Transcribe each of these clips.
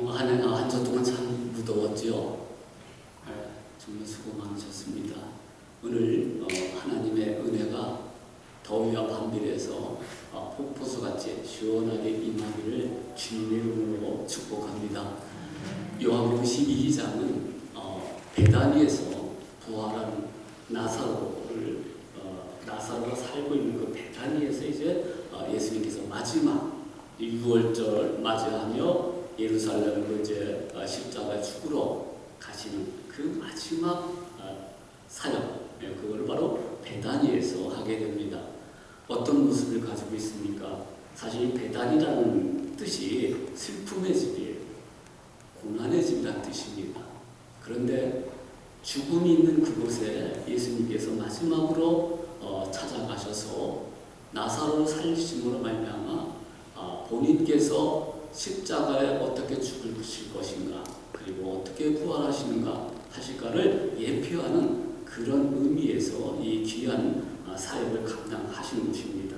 한 주 동안 참 무더웠지요. 정말 수고 많으셨습니다. 오늘 하나님의 은혜가 더위와 반비례해서 폭포수같이 시원하게 임하기를 주님의 이름으로 축복합니다. 요한복음 12장은 베다니에서 부활한 나사로가 살고 있는 그 베다니에서 이제 예수님께서 마지막 6월절 맞이하며 예루살렘으로 이제 십자가에 죽으러 가시는 그 마지막 사역, 그걸 바로 베다니에서 하게 됩니다. 어떤 모습을 가지고 있습니까? 사실 베다니라는 뜻이 슬픔의 집이에요. 고난의 집이라는 뜻입니다. 그런데 죽음이 있는 그곳에 예수님께서 마지막으로 찾아가셔서 나사로를 살리심으로 말미암아 본인께서 십자가에 어떻게 죽으실 것인가, 그리고 어떻게 부활하시는가 하실까를 예표하는 그런 의미에서 이 귀한 사역을 감당하신 것입니다.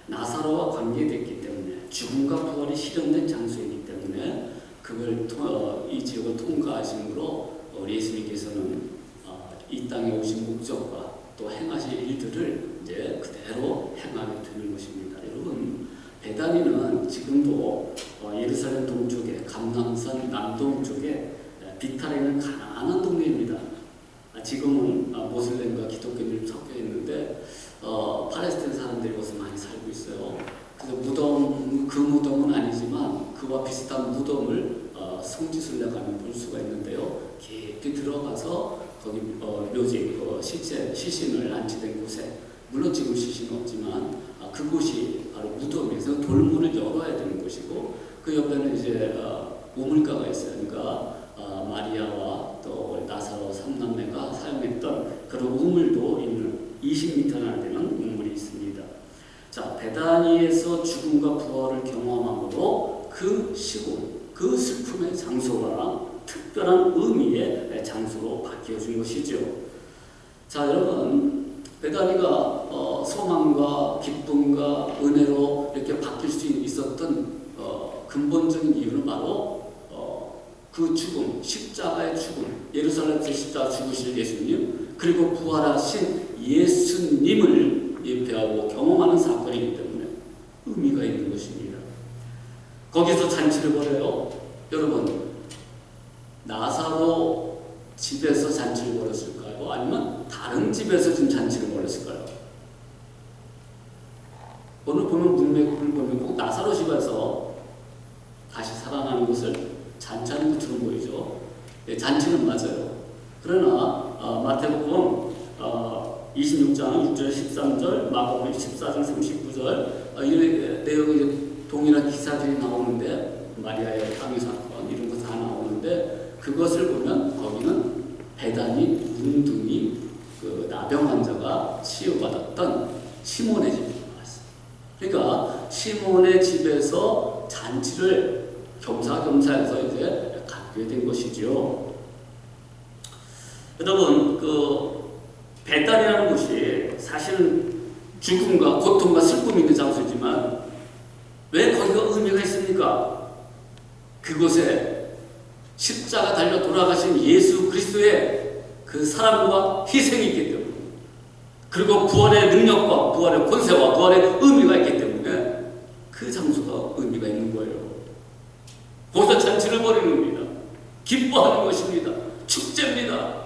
나사로와 관계됐기 때문에, 죽음과 부활이 실현된 장소이기 때문에 이 지역을 통과하심으로 예수님께서는 이 땅에 오신 목적과 또 행하실 일들을 이제 그대로 행하게 되는 것입니다. 여러분, 베다니는 지금도 예루살렘 동쪽에, 감남산 남동쪽에 비탈에 있는 가난한 동네입니다. 지금은 모슬렘과 기독교인들이 섞여 있는데 팔레스타인 사람들이 거기서 많이 살고 있어요. 그래서 그 무덤은 아니지만 그와 비슷한 무덤을 성지순례 가면 볼 수가 있는데요. 깊게 들어가서 거기 묘지, 시신을 안치된 곳에, 물론 지금 시신은 없지만 그곳이 바로 무덤에서 돌문을 열어야 되는 곳이고, 그 옆에는 이제 우물가가 있어요. 그러니까 마리아와 또 나사로 삼남매가 사용했던 그런 우물도 있는 20m나 되는 우물이 있습니다. 자, 베다니에서 죽음과 부활을 경험함으로 그 시골, 그 슬픔의 장소가 특별한 의미의 장소로 바뀌어진 것이죠. 자, 여러분, 베다니가 소망과 기쁨과 은혜로 이렇게 바뀔 수 있었던 근본적인 이유는 바로 그 죽음, 십자가의 죽음, 예루살렘에서 십자가 죽으실 예수님, 그리고 부활하신 예수님을 예표하고 경험하는 사건이기 때문에 의미가 있는 것입니다. 거기서 잔치를 벌여요. 여러분, 나사로 집에서 잔치를 벌였을까요? 아니면 다른 집에서 지금 잔치를 벌였을까요? 오늘 보면 문맥을 보면 꼭 나사로 집에서 다시 살아나는 것을 잔치하는 것처럼 보이죠. 잔치는 맞아요. 그러나 마태복음 26장 6절 13절, 마가복음 14장 39절 이런 내용이 이제 동일한 기사들이 나오는데, 마리아의 강요 사건 이런 거 다 나오는데, 그것을 보면 거기는 베다니 문둥이 그 나병 환자가 치유받았던 시몬의 집이 나왔어요. 그러니까 시몬의 집에서 잔치를 겸사겸사해서 이제 갖게 된 것이죠. 여러분, 베다니라는 곳이 사실은 죽음과 고통과 슬픔이 있는 장소지만 왜 거기가 의미가 있습니까? 그곳에 십자가 달려 돌아가신 예수 그리스도의 그 사랑과 희생이 있기 때문에, 그리고 부활의 능력과 부활의 권세와 부활의 의미가 있기 때문에 그 장소가 의미가 있는 거예요. 거기서 잔치를 벌이는 겁니다. 기뻐하는 것입니다. 축제입니다.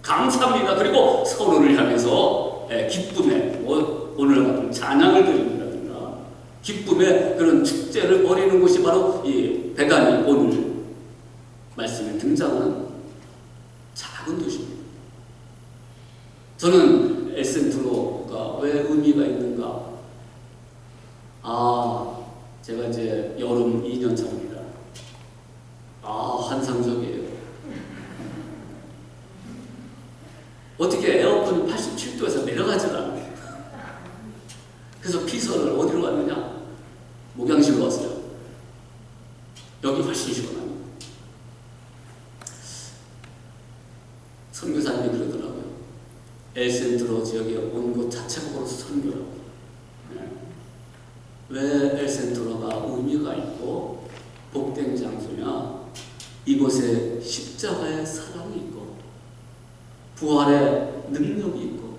감사합니다. 그리고 서로를 향해서 기쁨의, 오늘 같은 찬양을 드린다든가 기쁨의 그런 축제를 벌이는 곳이 바로 이 베다니, 오늘 말씀에 등장하는 작은 도시입니다. 저는 엘센트로가 왜 의미가 있는가? 제가 이제 여름 2년 차입니다. 환상적이에요. 어떻게 에어컨이 87도에서 내려가질 않아요. 그래서 피서를 어디로 갔느냐? 목양실로 왔어요. 여기 훨씬 시원합니다. 선교사님이 그러더라고요. 엘센트로 지역에 온 것 자체가 바로 선교라고. 왜 엘센트로가 의미가 있고 복된 장소냐? 이곳에 십자가의 사랑이 있고 부활의 능력이 있고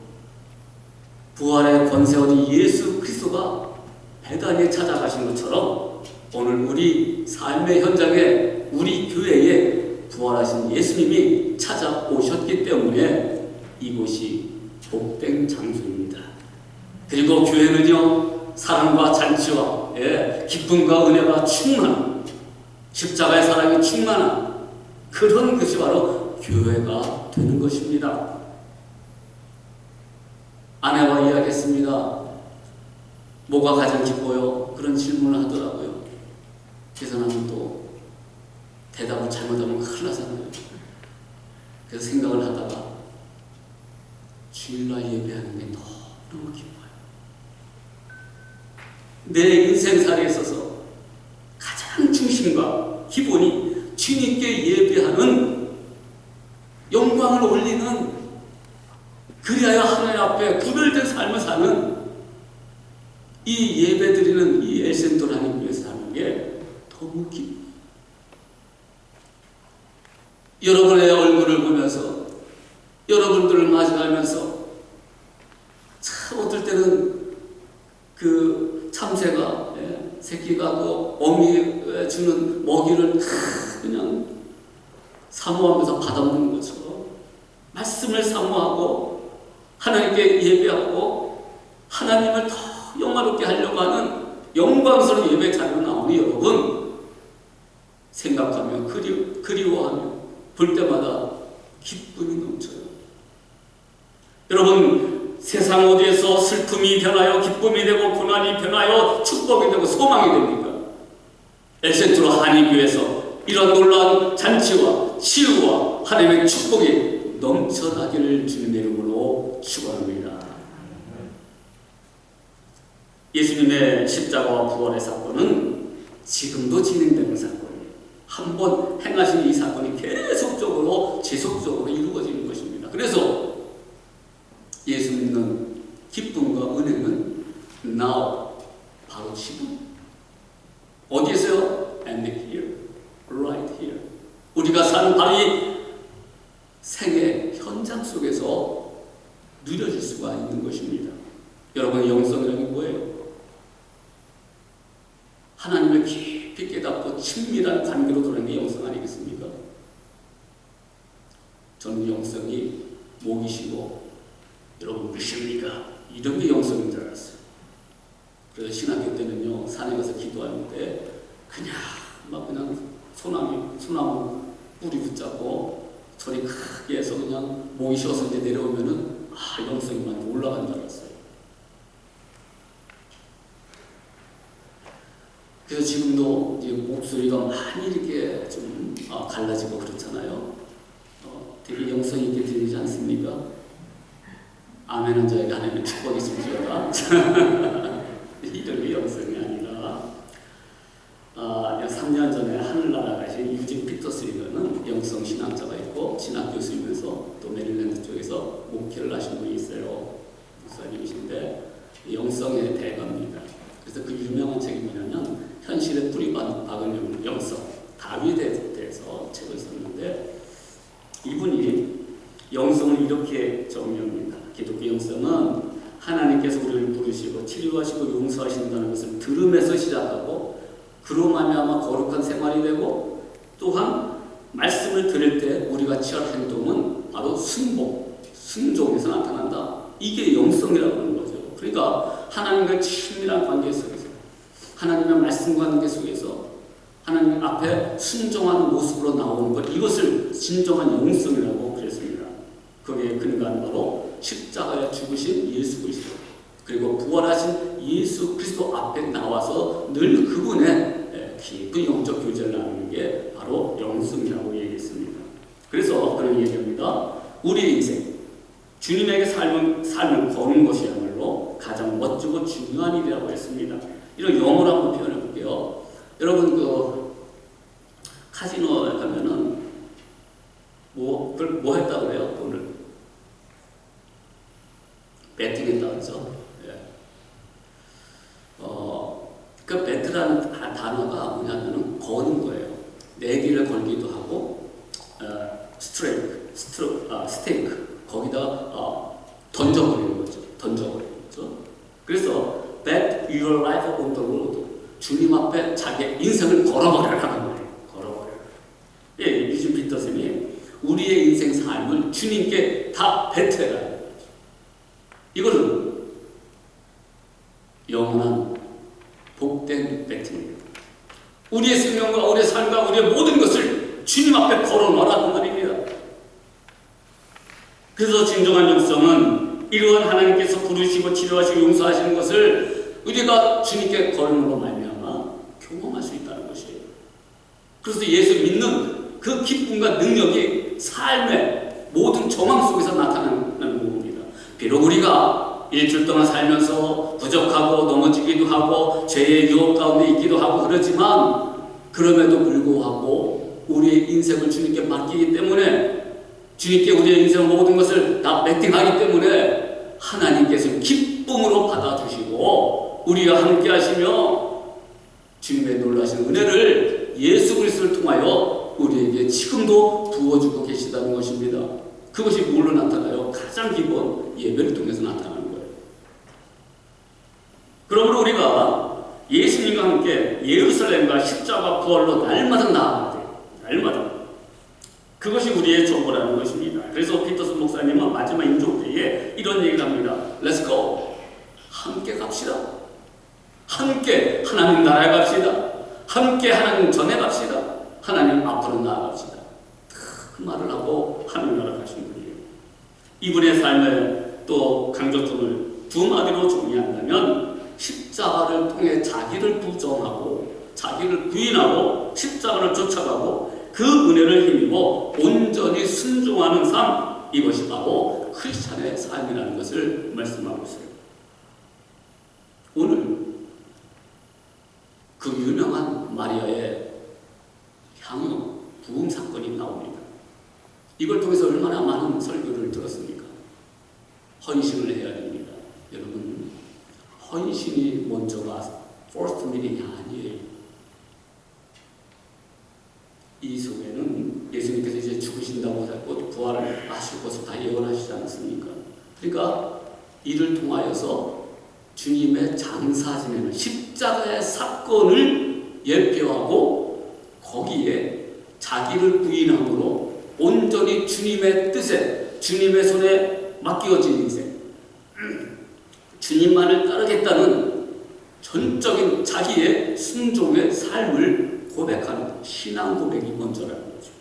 부활의 권세원이 예수 그리스도가 베다니에 찾아가신 것처럼 오늘 우리 삶의 현장에 우리 교회에 부활하신 예수님이 찾아오셨기 때문에 이곳이 복된 장소입니다. 그리고 교회는요, 사랑과 잔치와 기쁨과 은혜가 충만한, 십자가의 사랑이 충만한 그런 것이 바로 교회가 되는 것입니다. 아내와 이야기했습니다. 뭐가 가장 기뻐요? 그런 질문을 하더라고요. 그래서 나는 또 대답을 잘못하면 큰일 나잖아요. 그래서 생각을 하다가 주일날 예배하는 게 너무 기뻐요. 내 인생살이에 있어서 가장 중심과 기본이 주님께 예배하는, 영광을 올리는, 그리하여 하나님 앞에 구별된 삶을 사는 이 예배드리는 이 엘센토를 하나님 위해서 하는 게 너무 기뻐요. 여러분의 얼굴을 보면서, 여러분들을 맞이하면서, 참 어떨 때는 그 참새가, 새끼가 그 어미에 주는 먹이를 그냥 사모하면서 받아먹는 것처럼 말씀을 사모하고 하나님께 예배하고 하나님을 더 영화롭게 하려고 하는 영광스러운 예배 자리로 나오니 여러분 생각하며 그리워하며 볼 때마다 기쁨이 넘쳐요. 여러분, 세상 어디에서 슬픔이 변하여 기쁨이 되고 고난이 변하여 축복이 되고 소망이 됩니까? 엘센트로 한인교회에서 이런 놀라운 잔치와 치유와 하나님의 축복이 넘쳐나기를 주님의 이름으로 축원합니다. 예수님의 십자가와 부활의 사건은 지금도 진행되는 사건이에요. 한번 행하신 이 사건이 계속적으로 지속적으로 이루어지는 것입니다. 그래서 예수 믿는 기쁨과 은혜는 now, 바로 지금. 어디에서요? And here, right here. 우리가 사는 바로 이 생의 현장 속에서 누려질 수가 있는 것입니다. 여러분의 영성이라는 게 뭐예요? 하나님을 깊이 깨닫고 친밀한 관계로 들어가는 게 영성 아니겠습니까? 저는 영성이 목이시고 여러분 믿습니까? 이런 게 영성인 줄 알았어요. 그래서 신학교 때는요, 산에 가서 기도하는데 그냥 소나무 뿌리 붙잡고 소리 크게 해서 그냥 목이 쉬어서 이제 내려오면은 영성이 많이 올라간 줄 알았어요. 그래서 지금도 이제 목소리가 많이 이렇게 좀 갈라지고 그렇잖아요. 되게 영성 있게 들리지 않습니까? 아멘은 저에게 하나님의 축복이 있을지어다. 이런 영성이 아니라 3년 전에 하늘나라 가신 유진 피터스리는 영성 신학자가 있고 신학 교수이면서 또 메릴랜드 쪽에서 목회를 하신 분이 있어요. 목사님이신데 영성의 대가입니다. 그래서 그 유명한 책이 뭐냐면 현실의 뿌리 박은 영성, 다윗에 대해서 책을 썼는데 이분이 영성을 이렇게 정의합니다. 기독교 영성은 하나님께서 우리를 부르시고 치료하시고 용서하신다는 것을 들음에서 시작하고 그로 말미암아 거룩한 생활이 되고 또한 말씀을 들을 때 우리가 취할 행동은 바로 순종에서 나타난다. 이게 영성이라고 하는 거죠. 그러니까 하나님과 친밀한 관계 속에서 하나님의 말씀 관계 속에서 하나님 앞에 순종하는 모습으로 나오는 것, 이것을 진정한 영성이라고 그랬습니다. 그게 근거는 바로 십자가에 죽으신 예수 그리스도 그리고 부활하신 예수 그리스도 앞에 나와서 늘 그분의 깊은 영적 교제를 나누는 게 바로 영성이라고 얘기했습니다. 그래서 그런 얘기합니다. 우리 인생 주님에게 삶을 거는 것이야말로 가장 멋지고 중요한 일이라고 했습니다. 이런 영어로 한번 표현해 볼게요. 여러분 그 카지노에 가면은 뭐 했다 그래요? 돈을 배팅했다 그러죠. 그 배트라는 단어가 뭐냐면은 거는 거예요. 내기를 걸기도 하고 스테이크 거기다 던져버리는 거죠. 그래서 bet your life on the road. 주님 앞에 자기의 인생을 걸어버려라는 말이에요. 걸어버려. 예, 유진 피터슨이 우리의 인생 삶을 주님께 다 뱉어라는 거죠. 이거는 영원한 복된 배팅입니다. 우리의 생명과 우리의 삶과 우리의 모든 것을 주님 앞에 걸어놓으라는 말입니다. 그래서 진정한 영성은 이러한 하나님께서 부르시고 치료하시고 용서하시는 것을 우리가 주님께 걸음으로 말미암아 경험할 수 있다는 것이에요. 그래서 예수 믿는 그 기쁨과 능력이 삶의 모든 정황 속에서 나타나는 부분입니다. 비록 우리가 일주일 동안 살면서 부족하고 넘어지기도 하고 죄의 유혹 가운데 있기도 하고 그러지만 그럼에도 불구하고 우리의 인생을 주님께 맡기기 때문에 주님께 우리의 인생의 모든 것을 다 배팅하기 때문에 하나님께서 기쁨으로 받아주시고 우리와 함께 하시며 주님의 놀라신 은혜를 예수 그리스도를 통하여 우리에게 지금도 부어주고 계시다는 것입니다. 그것이 뭘로 나타나요? 가장 기본 예배를 통해서 나타나는 거예요. 그러므로 우리가 예수님과 함께 예루살렘과 십자가 부활로 날마다 나아가야 돼요. 날마다. 그것이 우리의 정보라는 것입니다. 그래서 피터슨 목사님은 마지막 인종회에 이런 얘기를 합니다. Let's go. 함께 갑시다. 함께 하나님 나라에 갑시다. 함께 하나님 전에 갑시다. 하나님 앞으로 나아갑시다. 그 말을 하고 하나님 나라 가신 분이에요. 이분의 삶에 또 강조점을 두 마디로 정리한다면 십자가를 통해 자기를 부정하고 자기를 부인하고 십자가를 쫓아가고 그 은혜를 힘입어 온전히 순종하는 삶, 이것이 바로 크리스찬의 삶이라는 것을 말씀하고 있어요. 오늘 그 유명한 마리아의 향유 부흥 사건이 나옵니다. 이걸 통해서 얼마나 많은 설교를 들었습니까? 헌신을 해야 됩니다. 여러분, 헌신이 먼저가 first meeting이 아니에요. 이 속에는 예수님께서 이제 죽으신다고 하고 부활을 하실 것을 다 예언하시지 않습니까? 그러니까 이를 통하여서 주님의 장사 지내는 십자가의 사건을 예표하고 거기에 자기를 부인함으로 온전히 주님의 뜻에 주님의 손에 맡겨진 인생, 주님만을 따르겠다는 전적인 자기의 순종의 삶을 고백하는 신앙 고백이 먼저라는 거죠.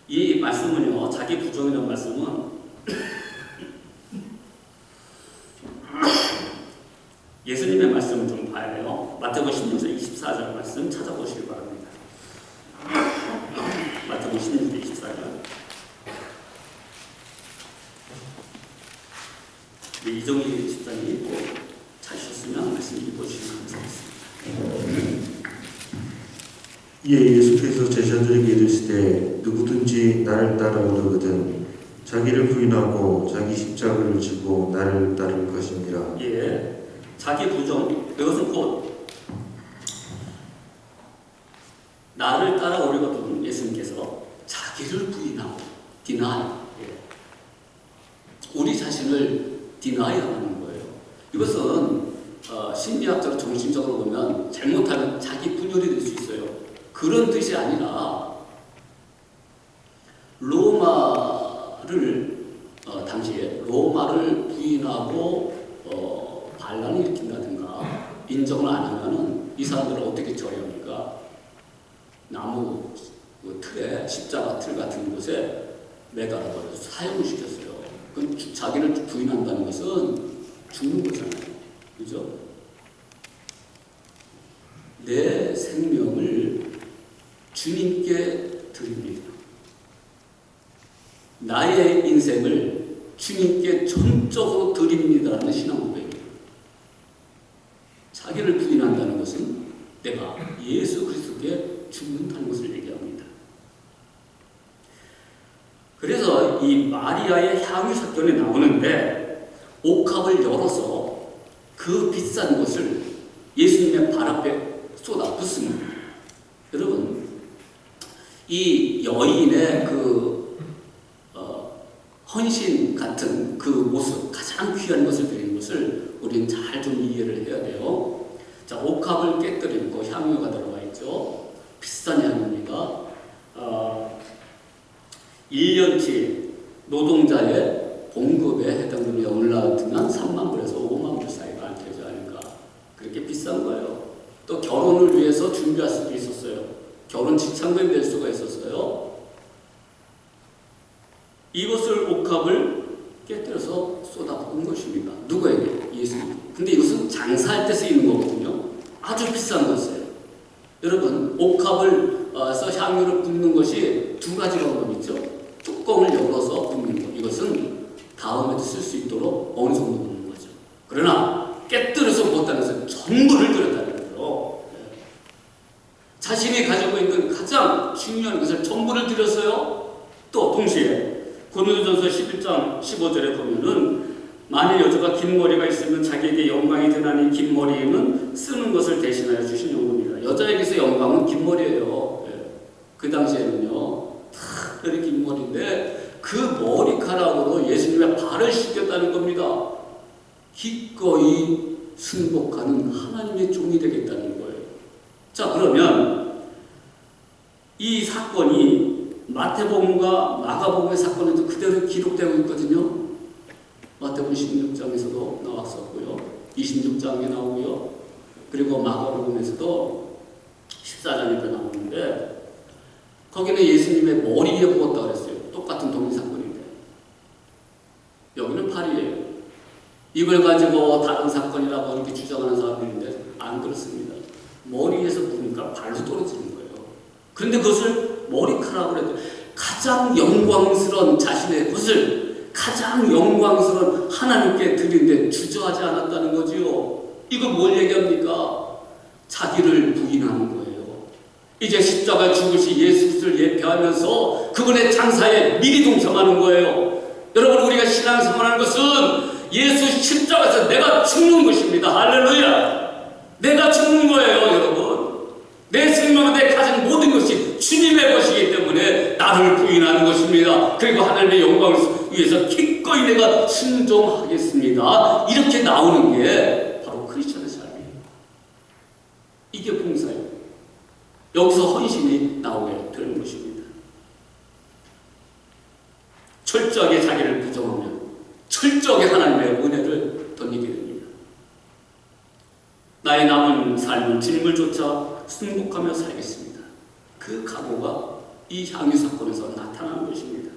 이 말씀은요, 자기 부정이라는 말씀은 예수님의 말씀을 좀 봐야 돼요. 마태복음 16장 24절 말씀 찾아보시기 바랍니다. 마태복음 16장 24절. 이정희 집사님이 꼭 찾으셨으면 말씀 읽어주시면 감사하겠습니다. 예수께서 제자들에게 이르시되 누구든지 나를 따라오려거든 자기를 부인하고 자기 십자가를 지고 나를 따를 것입니다. 예, 자기 부정, 이것은 곧 나를 따라오려거든 예수님께서 자기를 부인하고 deny, 우리 자신을 디나이하는 거예요. 이것은 심리학적으로 정신적으로 보면 잘못하면 자기 분열이 될 수 있어요. 그런 뜻이 아니라 로마를 당시에 로마를 부인하고 반란을 일으킨다든가 인정을 안 하면은 이 사람들을 어떻게 처리합니까? 나무 틀에 십자가 틀 같은 곳에 매달아버려서 사형을 시켰어요. 자기를 부인한다는 것은 죽는 거잖아요. 그죠? 내 생명을 주님께 드립니다. 나의 인생을 주님께 전적으로 드립니다라는 신앙 고백입니다. 자기를 부인한다는 것은 내가 예수 그리스도께 죽는다는 것을 얘기합니다. 그래서 이 마리아의 향유 사건이 나오는데 옥합을 열어서 그 비싼 것을 예수님의 발 앞에 쏟아 붓습니다. 여러분, 이 여인의 헌신 같은 그 모습, 가장 귀한 것을 드리는 것을 우리는 잘 좀 이해를 해야 돼요. 자, 옥합을 깨뜨리고 향유가 들어가 있죠. 비싼 향유입니다. 1년치 노동자의 봉급에 해당되는 영을 같으면 3만 불에서 5만 불 사이가 되지 않을까. 그렇게 비싼 거예요. 또 결혼을 위해서 준비할 수도 있었어요. 결혼 지참금이 될 수가 있었어요. 이것을 옥합을 깨뜨려서 쏟아부은 것입니다. 누구에게? 예수님. 근데 이것은 장사할 때 쓰이는 거거든요. 아주 비싼 것이에요. 여러분, 옥합을 써 향유를 붓는 것이 두 가지 방법이 있죠. 뚜껑을 열어서 붓는 것. 이것은 다음에도 쓸 수 있도록 어느 정도 붓는 거죠. 그러나 깨뜨려서 붓다는 것은 전부를 들였다는 거죠. 자신이 가지고 있는 가장 중요한 것을 전부를 들였어요. 또 동시에 고린도전서 11장 15절에 보면은 만일 여자가 긴 머리가 있으면 자기에게 영광이 되나니 긴 머리는 쓰는 것을 대신하여 주신 용도입니다. 여자에게서 영광은 긴 머리예요. 그 당시에는요, 특별히 긴 머리인데 그 머리카락으로 예수님의 발을 씻겼다는 겁니다. 기꺼이 승복하는 하나님의 종이 되겠다는 거예요. 자, 그러면 이 사건이 마태복음과 마가복음의 사건에도 그대로 기록되고 있거든요. 마태복음 16장에서도 나왔었고요. 26장에 나오고요. 그리고 마가복음에서도 14장에 나오는데 거기는 예수님의 머리에 부었다고 그랬어요. 똑같은 동일 사건인데. 여기는 팔이에요. 이걸 가지고 다른 사건이라고 이렇게 주장하는 사람들인데 안 그렇습니다. 머리에서 부으니까 발로 떨어지는 거예요. 그런데 그것을 머리카락으로 해도 가장 영광스러운 자신의 것을 가장 영광스러운 하나님께 드리는데 주저하지 않았다는 거지요. 이거 뭘 얘기합니까? 자기를 부인하는 거예요. 이제 십자가 죽으신 예수를 예표하면서 그분의 장사에 미리 동참하는 거예요. 여러분, 우리가 신앙생활하는 것은 예수 십자가에서 내가 죽는 것입니다. 할렐루야. 내가 죽는 거예요, 여러분. 내 생명은 내 가진 모든 것이 주님의 것이기 때문에 나를 부인하는 것입니다. 그리고 하나님의 영광을 위해서 기꺼이 내가 순종하겠습니다. 이렇게 나오는 게 바로 크리스천의 삶이에요. 이게 봉사예요. 여기서 헌신이 나오게 되는 것입니다. 철저하게 자기를 부정하면 철저하게 하나님의 은혜를 던지게 됩니다. 나의 남은 삶은 주님을 쫓아 승복하며 살겠습니다. 그 각오가 이 향유 사건에서 나타나는 것입니다.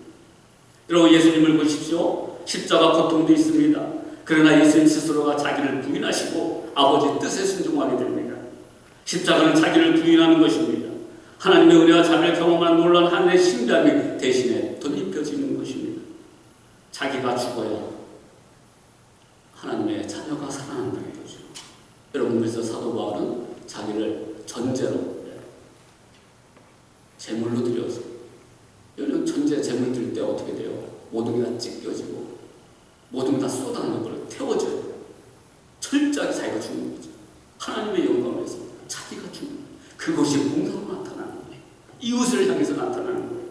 여러분, 예수님을 보십시오. 십자가 고통도 있습니다. 그러나 예수님 스스로가 자기를 부인하시고 아버지 뜻에 순종하게 됩니다. 십자가는 자기를 부인하는 것입니다. 하나님의 은혜와 자비를 경험한 놀라운 하늘의 신비함이 대신에 덧입혀지는 것입니다. 자기가 죽어야 하나님의 자녀가 살아난다는 거죠. 여러분, 그래서 사도 바울은 자기를 전제로 제물로 드려서, 여러분 전제 제물 드릴 때 어떻게 돼요? 모든 게 다 찢겨지고 모든 게 다 쏟아내는 걸 태워져요. 철저하게 자기가 죽는 거죠. 하나님의 영광을 위해서 자기가 죽는 거예요. 그것이 봉사로 나타나는 거예요. 이웃을 향해서 나타나는 거예요.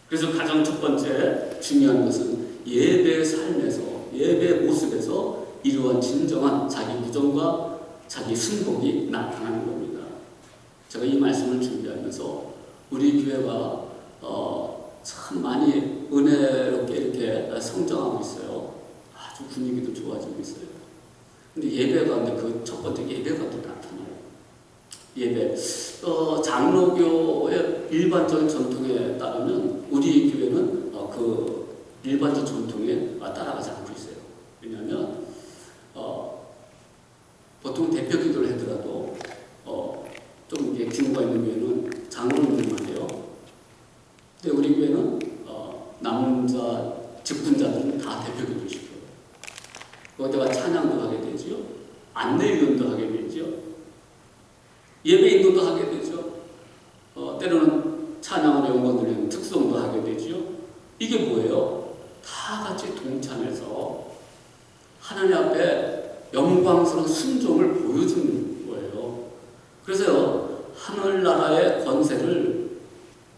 그래서 가장 첫 번째 중요한 것은 예배의 삶에서, 예배의 모습에서 이러한 진정한 자기 부정과 자기 승복이 나타나는 겁니다. 제가 이 말씀을 준비하면서 우리 교회가 참 많이 은혜롭게 이렇게 성장하고 있어요. 아주 분위기도 좋아지고 있어요. 근데 예배가, 근데 그 첫 번째 예배가 또 나타나요. 예배. 장로교의 일반적인 전통에 따르면 우리 교회는 그 일반적 전통에 따라가지 않고 있어요. 왜냐하면 보통 대표 기도를 하더라도 좀 이게 규모가 있는 교회는 장로님만 해요. 근데 우리 교회는 남자 직분자들은 다 대표 기도를 시켜요. 거기다가 찬양도 하게 되지요. 안내위원도 하게 되죠. 예배 인도도 하게 되죠. 때로는 찬양을 연구드리는 특성도 하게 되죠. 이게 뭐예요? 다 같이 동참해서 하나님 앞에 영광 영광스러운 순종을 보여주는 거예요. 그래서요, 하늘나라의 권세를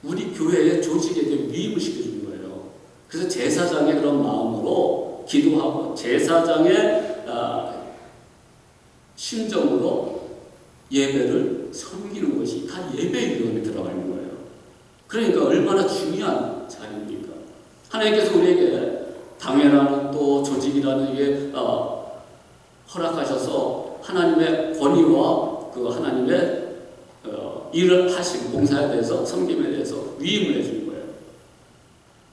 우리 교회의 조직에게 위임을 시켜주는 거예요. 그래서 제사장의 그런 마음으로 기도하고 제사장의 심정으로 예배를 섬기는 것이 다 예배의 이름에 들어가 있는 거예요. 그러니까 얼마나 중요한 자리입니까? 하나님께서 우리에게 당회라는 또 조직이라는 게 허락하셔서 하나님의 권위와 그 하나님의 일을 하시고 봉사에 대해서 섬김에 대해서 위임을 해주는 거예요.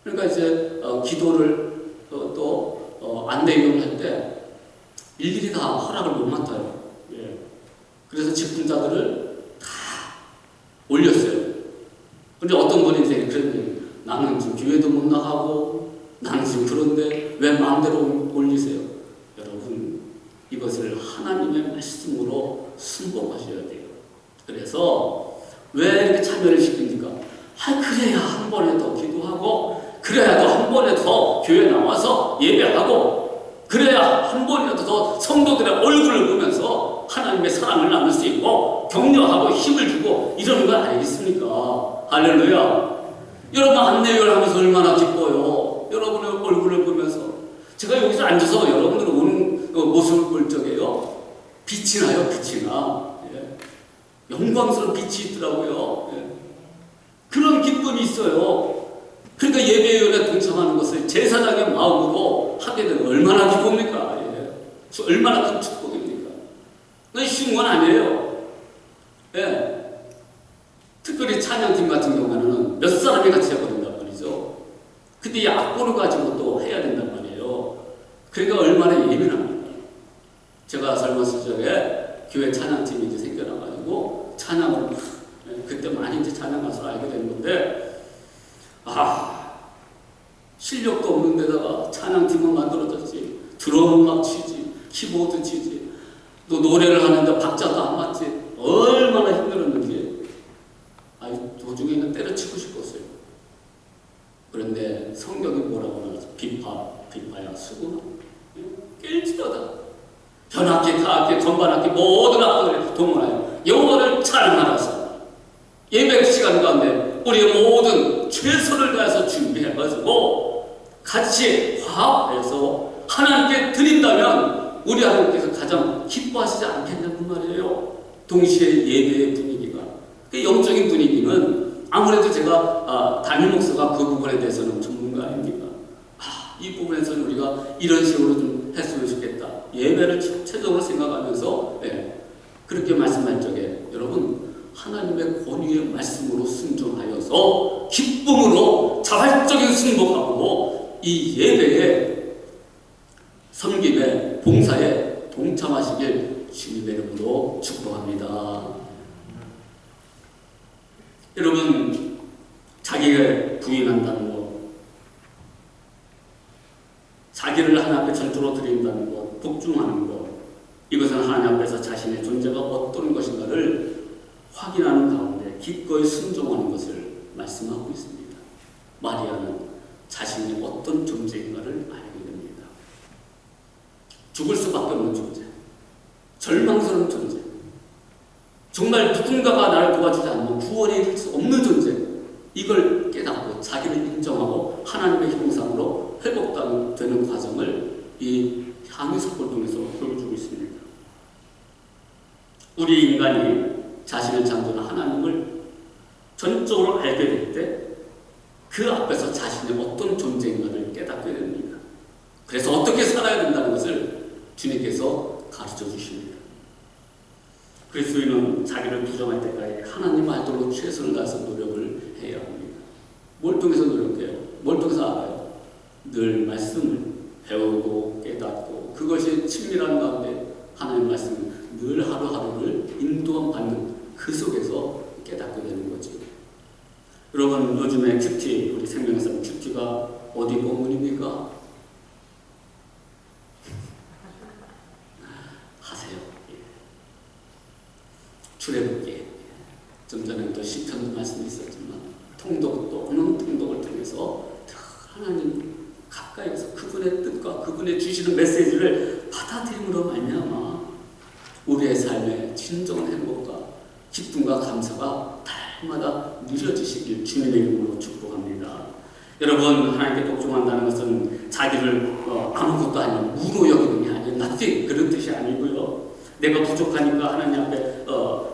그러니까 이제 기도를 또 안내위원을 할 때 일일이 다 허락을 못 맡아요. 예. 그래서 직분자들을 다 올렸어요. 근데 어떤 분이 이제 그런 얘기, 나는 지금 교회도 못 나가고 나는 지금 그런데 왜 마음대로 올리세요? 여러분, 이것을 하나님의 말씀으로 순복하셔야 돼요. 그래서 왜 이렇게 참여를 시킵니까? 그래야 한 번에 더 기도하고, 그래야 더 한 번에 더 교회 나와서 예배하고, 그래야 한 번이라도 더 성도들의 얼굴을 보면서 하나님의 사랑을 나눌 수 있고 격려하고 힘을 주고 이러는 거 아니겠습니까? 할렐루야. 여러분 안내를 하면서 얼마나 기뻐요. 여러분의 얼굴을 보면서. 제가 여기서 앉아서 여러분들 오는 모습을 볼 적에요, 빛이 나요. 빛이 나. 예. 영광스러운 빛이 있더라고요. 예. 그런 기쁨이 있어요. 그러니까 예배위원회에 동참하는 것을 제사장의 마음으로 하게 되면 얼마나 기쁩니까? 예. 얼마나 큰 축복입니까? 그건 쉬운 건 아니에요. 예. 특별히 찬양팀 같은 경우에는 몇 사람이 같이 해야 된단 말이죠. 근데 이 악보를 가지고 또 해야 된단 말이에요. 그러니까 얼마나 예민합니까? 제가 젊었을 적에 교회 찬양팀이 이제 생겨나가지고 찬양을 그때 많이 이제 찬양 가서 알게 된 건데, 실력도 없는 데다가 찬양팀은 만들어졌지, 드럼은 막 치지, 키보드 치지, 또 노래를 하는데 박자도 안 맞지, 얼마나 힘들었는지 도중에는 때려치고 싶었어요. 그런데 성경이 뭐라고 하나? 비파야 수고만 깰지어다. 현악기, 타악기, 건반악기 모든 악기를 동원하여 영어를 찬양하라서 예배 시간 가운데 우리의 모든 최선을 다해서 준비해가지고 같이 화합해서 하나님께 드린다면 우리 하나님께서 가장 기뻐하시지 않겠냐는 말이에요. 동시에 예배의 분위기가, 그 영적인 분위기는 아무래도 제가 담임 목사가 그 부분에 대해서는 전문가 아닙니까? 이 부분에서는 우리가 이런 식으로 좀 했으면 좋겠다. 예배를 최적으로 생각하면서 그렇게 말씀할 적에 여러분, 하나님의 권위의 말씀으로 순종하여서 기쁨으로 자발적인 순복하고 이 예배에 섬김에 봉사에 동참하시길 주님의 이름으로 축복합니다. 여러분, 자기가 부인한다는 것, 자기를 하나님 앞에 절도로 드린다는 것, 복종하는 것, 이것은 하나님 앞에서 자신의 존재가 어떤 것인가를 확인하는 가운데 기꺼이 순종하는 것을 말씀하고 있습니다. 마리아는 자신이 어떤 존재인가를 알게 됩니다. 죽을 수밖에 없는 존재, 절망스러운 존재, 정말 누군가가 나를 도와주지 않으면 구원이 될 수 없는 존재, 이걸 깨닫고 자기를 인정하고 하나님의 형상으로 회복되는 과정을 이 향유 사건을 통해서 보여주고 있습니다. 우리 인간이 자신을 창조한 하나님을 전적으로 알게 될 때 그 앞에서 자신이 어떤 존재인가를 깨닫게 됩니다. 그래서 어떻게 살아야 된다는 것을 주님께서 가르쳐 주십니다. 그리스도인은 자기를 부정할 때까지 하나님 알도록 최선을 다해서 노력을 해야 합니다. 뭘 통해서 노력해요? 뭘 통해서 알아요? 늘 말씀을 배우고 깨닫고 그것이 친밀한 가운데 하나님 말씀을 늘 하루하루를 인도함 받는 그 속에서 깨닫게 되는 거지. 여러분, 요즘에 큐티, 우리 생명사람 큐티가 어디 본문입니까? 하세요. 출애굽기, 좀 전에 또 시편 말씀이 있었지만 통독, 오는 통독을 통해서 하나님 가까이서 그분의 뜻과 그분의 주시는 메시지를 받아 받아들임으로 말미암아 우리의 삶의 진정한 행복과 기쁨과 감사가 달마다 누려지시길 주님의 이름으로 축복합니다. 여러분, 하나님께 복종한다는 것은 자기를 아무것도 아닌 무로 여기는 게 아니에요. 나중에 그런 뜻이 아니고요. 내가 부족하니까 하나님 앞에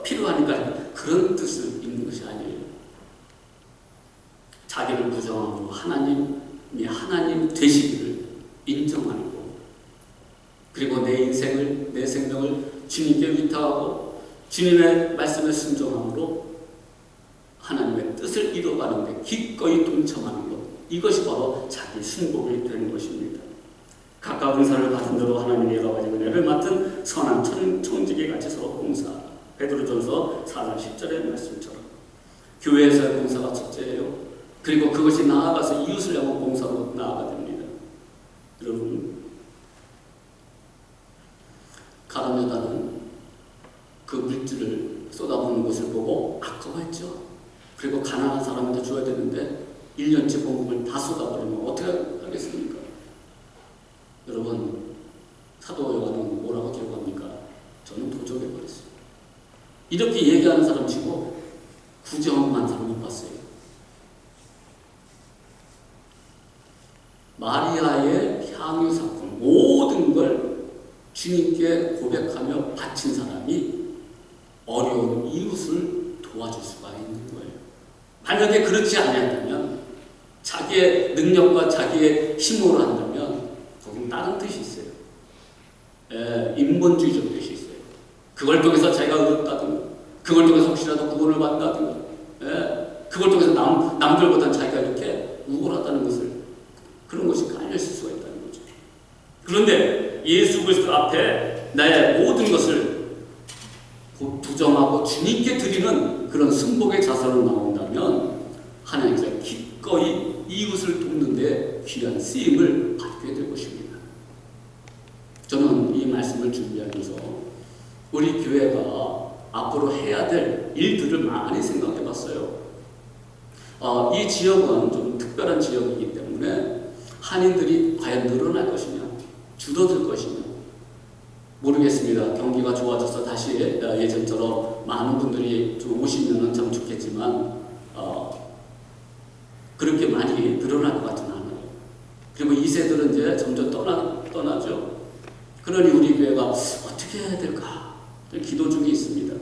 필요하니까 그런 뜻을 있는 것이 아니에요. 자기를 부정하고 하나님이 하나님 되시기를 인정하는 것, 그리고 내 인생을, 내 생명을 주님께 위탁하고 주님의 말씀에 순종함으로 하나님의 뜻을 이뤄가는 데 기꺼이 동참하는 것, 이것이 바로 자기 순복이 되는 것입니다. 가까운 은사를 받은 대로 하나님의 여러 가지 은혜를 맡은 선한 청지기 같이 서로 봉사. 베드로전서 4장 10절의 말씀처럼 교회에서의 봉사가 첫째예요. 그리고 그것이 나아가서 이웃을 향한 봉사로 나아가 됩니다. 여러분, 가룟 유다는 그 물질을 쏟아부는 것을 보고 아까워했죠. 그리고 가난한 사람한테 줘야 되는데 1년치 공급을 다 쏟아버리면 어떻게 하겠습니까? 여러분, 사도 요한은 뭐라고 기록합니까? 저는 도적해버렸어요. 이렇게 얘기하는 사람 치고 구경만 사람 못 봤어요. 마리아의 향유 사건, 모든 걸 주님께 고백하며 바친 사람이 어려운 이웃을 도와줄 수가 있는 거예요. 만약에 그렇지 않았다면, 자기의 능력과 자기의 힘으로 한다면 거긴 다른 뜻이 있어요. 인본주의적 뜻이 있어요. 그걸 통해서 자기가 얻었다든가, 그걸 통해서 혹시라도 구원을 받는다든가, 그걸 통해서 남들보다 자기가 이렇게 우월하다는 것을, 그런 것이 깔려있을 수가 있다는 거죠. 그런데 예수 그리스도 앞에 나의 모든 것을 부정하고 주님께 드리는 그런 승복의 자세로 나온다면 하나님께서 기꺼이 이웃을 돕는 데 귀한 쓰임을 받게 될 것입니다. 저는 이 말씀을 준비하면서 우리 교회가 앞으로 해야 될 일들을 많이 생각해 봤어요. 이 지역은 좀 특별한 지역이기 때문에 한인들이 과연 늘어날 것이냐, 줄어들 것이냐 모르겠습니다. 경기가 좋아져서 다시 예전처럼 많은 분들이 좀 오시면 참 좋겠지만 그렇게 많이 늘어날 것 같지는 않아요. 그리고 2세들은 이제 점점 떠나죠. 그러니 우리 교회가 어떻게 해야 될까 기도 중에 있습니다.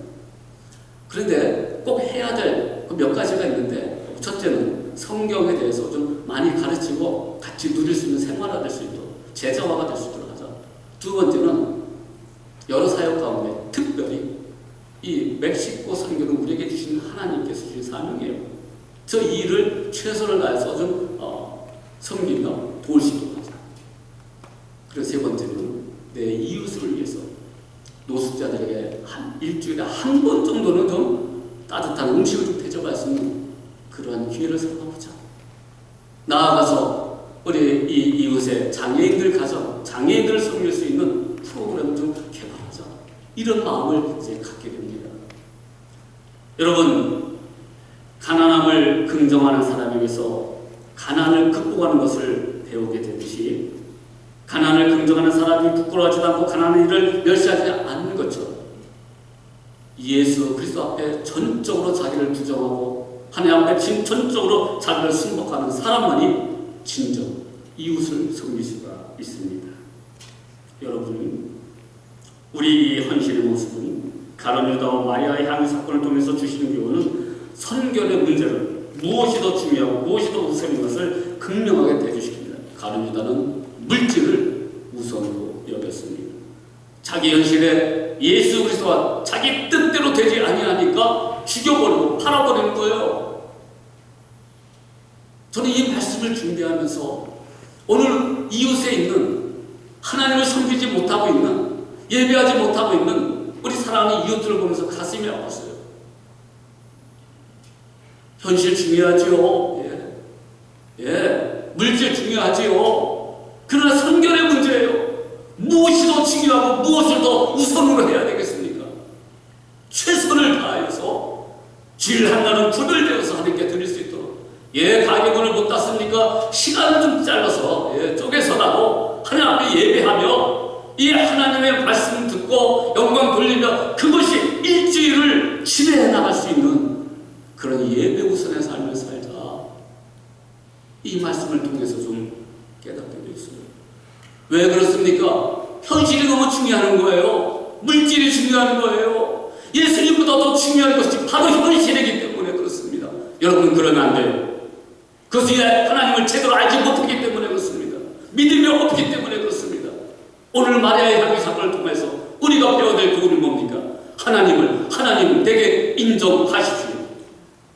그런데 꼭 해야 될 몇 가지가 있는데, 첫째는 성경에 대해서 좀 많이 가르치고 같이 누릴 수 있는 생활화 될 수 있도록, 제자화가 될 수 있도록 하자. 두 번째는 여러 사역 가운데 특별히 이 멕시코 선교는 우리에게 주신 하나님께서 주신 사명이에요. 저 이 일을 최선을 다해서 좀 섬기며 도울 수 있도록 하자. 그리고 세 번째는 내 이웃을 위해서 노숙자들에게 일주일에 한 번 정도는 좀 따뜻한 음식을 좀 대접할 수 있는 그러한 기회를 삼아보자. 나아가서 우리 이 이웃의 장애인들 가정, 장애인들을 섬길 수 있는 프로그램을 좀 개발하자. 이런 마음을 이제 갖게 됩니다. 여러분, 가난함을 긍정하는 사람에게서 가난을 극복하는 것을 배우게 되듯이, 가난을 긍정하는 사람이 부끄러워하지 않고 가난한 일을 멸시하지 않는 것처럼 예수 그리스도 앞에 전적으로 자기를 부정하고 하나님 앞에 전적으로 자기를 순복하는 사람만이 진정 이웃을 섬길 수가 있습니다. 여러분, 우리 이 헌신의 모습은 가룟 유다와 마리아의 향유 사건을 통해서 주시는 교훈은 선결의 문제를 무엇이 더 중요하고 무엇이 더 우선인 것을 극명하게 대조시킵니다. 가룟 유다는 물질을 우선으로 여겼습니다. 자기 현실에 예수 그리스도와 자기 뜻대로 되지 아니하니까 죽여버리고 팔아버리는 거예요. 저는 이 말씀을 준비하면서 오늘 이웃에 있는, 하나님을 섬기지 못하고 있는, 예배하지 못하고 있는 우리 사랑하는 이웃들을 보면서 가슴이 아팠어요. 현실 중요하지요. 물질 중요하지요. 그러나 선결의 문제예요. 무엇이 더 중요하고 무엇을 더 우선으로 해야 되겠습니까? 최선을 다해서 주일 한나는 구별되어서 하나님께 드릴 수 있도록, 가계분을 못 땄습니까? 시간을 좀 잘라서 쪼개서라도 하나님 앞에 예배하며 이 하나님의 말씀을 듣고 영광 돌리며 그것이 일주일을 지내해 나갈 수 있는 그런 예배 우선의 삶을 살자. 이 말씀을 통해서 좀 깨닫게 되었어요. 왜 그렇습니까? 현실이 너무 중요한 거예요. 물질이 중요한 거예요. 예수님보다 더 중요한 것이 바로 현실이기 때문에 그렇습니다. 여러분, 그러면 안 돼요. 그것이 하나님을 제대로 알지 못하기 때문에 그렇습니다. 믿음이 없기 때문에 그렇습니다. 오늘 마리아의 향기 사건을 통해서 우리가 배워야 될 교훈은 뭡니까? 하나님을 내게 인정하십시오.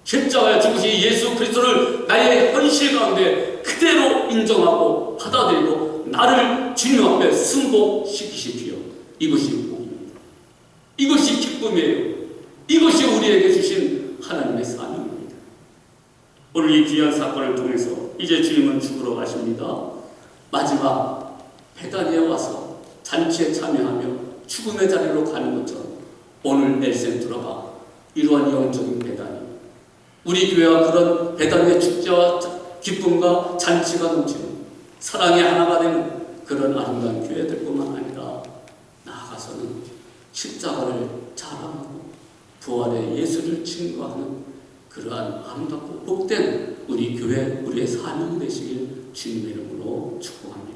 십자가에 죽으신 예수 그리스도를 나의 현실 가운데 그대로 인정하고 받아들이고 나를 주님 앞에 승복시키십시오. 이것이 복입니다. 이것이 기쁨이에요. 이것이 우리에게 주신 하나님의 사명입니다. 오늘 이 귀한 사건을 통해서 이제 주님은 죽으러 가십니다. 마지막 베다니에 와서 잔치에 참여하며 죽음의 자리로 가는 것처럼 오늘 엘센트라가 이러한 영적인 베다니, 우리 교회와 그런 베다니의 축제와 기쁨과 잔치가 넘치는 사랑의 하나가 되는 그런 아름다운 교회들 뿐만 아니라 나아가서는 십자가를 자랑하고 부활의 예수를 증거하는 그러한 아름답고 복된 우리 교회, 우리의 사명이 되시길 주님의 이름으로 축복합니다.